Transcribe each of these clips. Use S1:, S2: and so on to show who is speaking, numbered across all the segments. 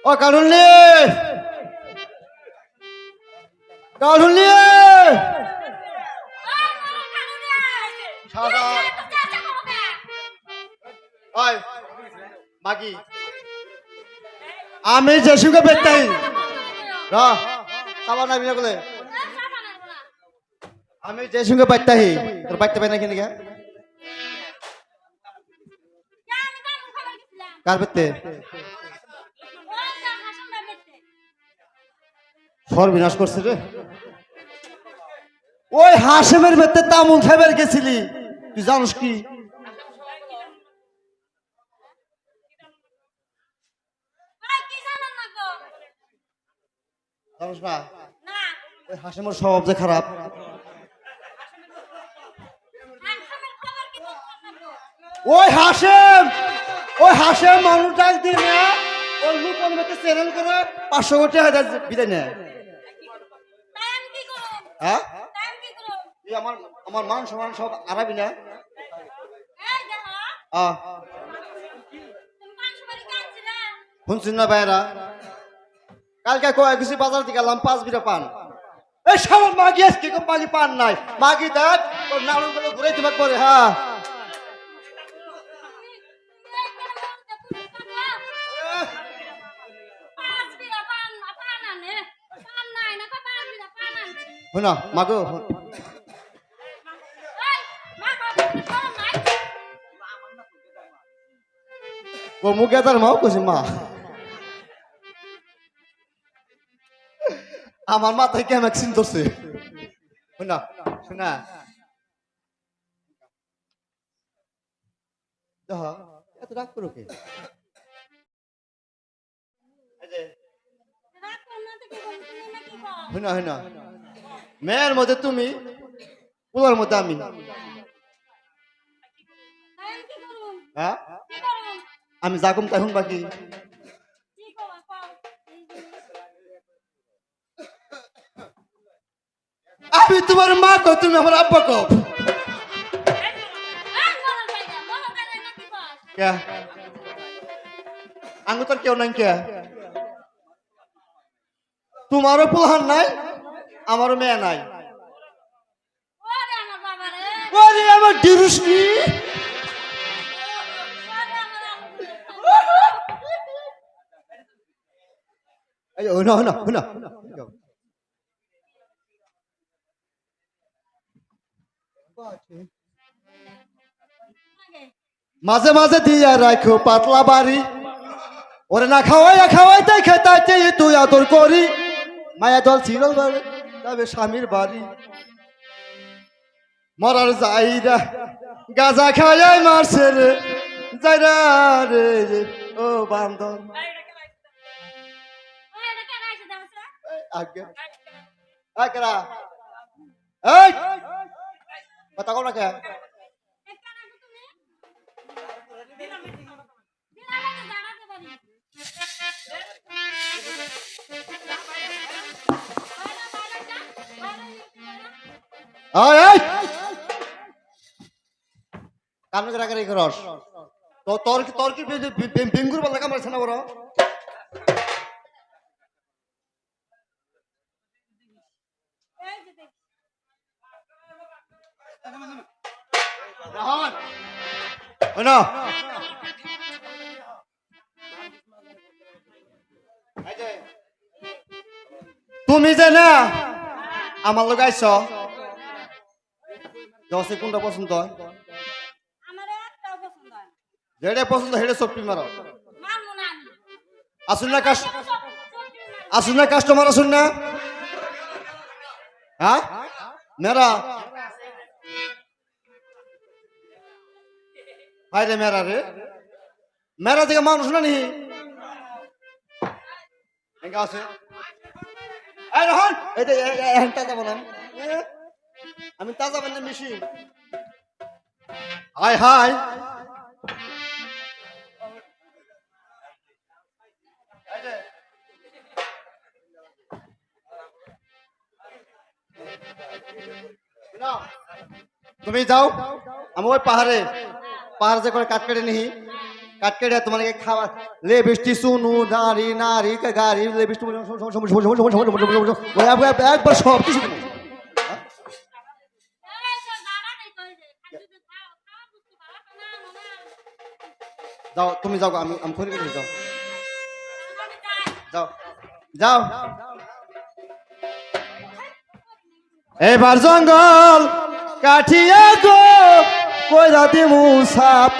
S1: ও কারুনলি কারুনলি সাদা ওই মাগি আমি জেসুকে বেতাই র সাবা না বিনা বলে আমি জেসুকে বেতাই তোর বাইতে পাই না কেন কে কার বেতে সর্বনাশ করছে রে ওই হাসেমের বেতে তামুল খাইবার গেছিলি তুই জানিস কি জানিস না ওই হাসেমের স্বভাব যে খারাপ ওই হাসেম মানুষ ডাক দিয়ে না ওই লুকন বেতে চ্যানেল করে 500 কোটি হাজার বিদায় নেয় হ্যাঁ আমার আমার মান সম্মান সব আরাবি না শুনছেন না ভাইরা কালকে কয় কিছু বাজার থেকে গেলাম 5 বিঘা পান এই সব মাগি আজকে কোম্পানি পান নাই মাগি দেখ তোর নাড়ন গুলো ঘুরে দিবা করে হ্যাঁ না মাগো ও মুখে তার মাও কইছে মা আমার মাথায় কেমন সিন ধরছে শোনা শোনা এত রাগ করো কে শোনা শোনা মেয়ের মধ্যে তুমি পুলার মধ্যে আমি হ্যাঁ আমি যাকুম তখন বাকি আমি তোমার মা কো তুমি আমার আব্বা কো কে আঙ্গু তোর কেউ নাই কে তোমারও পুলহান নাই আমারও মেয়ে নাই ওরে আমার ডিরুসনি এই ওনা ওনা ওনা মাঝে মাঝে দিয়া রাখো পাতলা বাড়ি ওরে না খাওয়াই দেখে তাইতে তুই আদর করি মায়া দল ছিল তবে স্বামীর বাড়ি মরার যাইরা গাজা খাওয়াই মারছে রে যাইরা রে ও বান্দর আগে আকেরা এই কথা কও না কে কামনে রাখারি করস তো তোর কি বেঙ্গুর বলা কামড়াছে না বড় তুমি যে না আমার লোক আইস দশে কোনটা পছন্দ যেটা পছন্দ সেটা সবটি মারো আসুন না কাস্টমার আসুন না হ্যাঁ মেরা হাই রে মেরা রে মেরা থেকে মানুষ না নি আছে তাজা বানাম আমি তাজা বানাম মেশিন হাই হাই তুমি যাও আমি ওই পাহাড়ে যে করে কাঠ কেটে নিহি কাঠ কেটে তোমাকে খাওয়া লে বৃষ্টি শুনু নারী নারী গাড়ি লে বৃষ্টি একবার সব কিছু যাও তুমি যাও আমি আমি করে যাও যাও যাও এবার জঙ্গল কাঠিয়া গো কইরা দিমু সাপ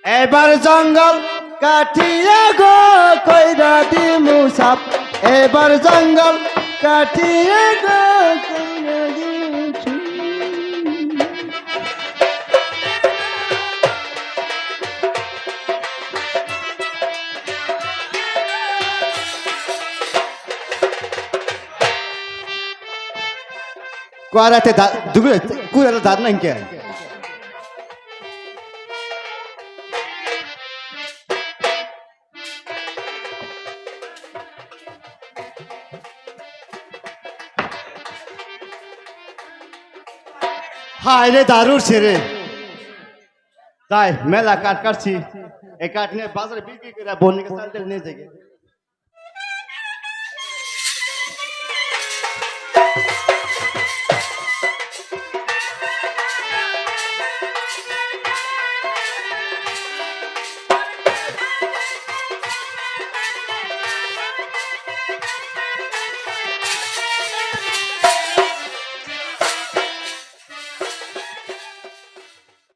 S1: এবার জঙ্গল কাঠিয়া গো কইরা দিমু সাপ এবার জঙ্গল কাঠিয়া গো কইরা দিমু কুয়ারাতে দুগুলো কুয়ারা দাঁত নাই কে হায় রে দারুর ছেড়ে তাই মেলা কাঠ কাটছি এই কাঠ নিয়ে বাজারে বিক্রি করে বন্যকে চাল নিয়ে যাই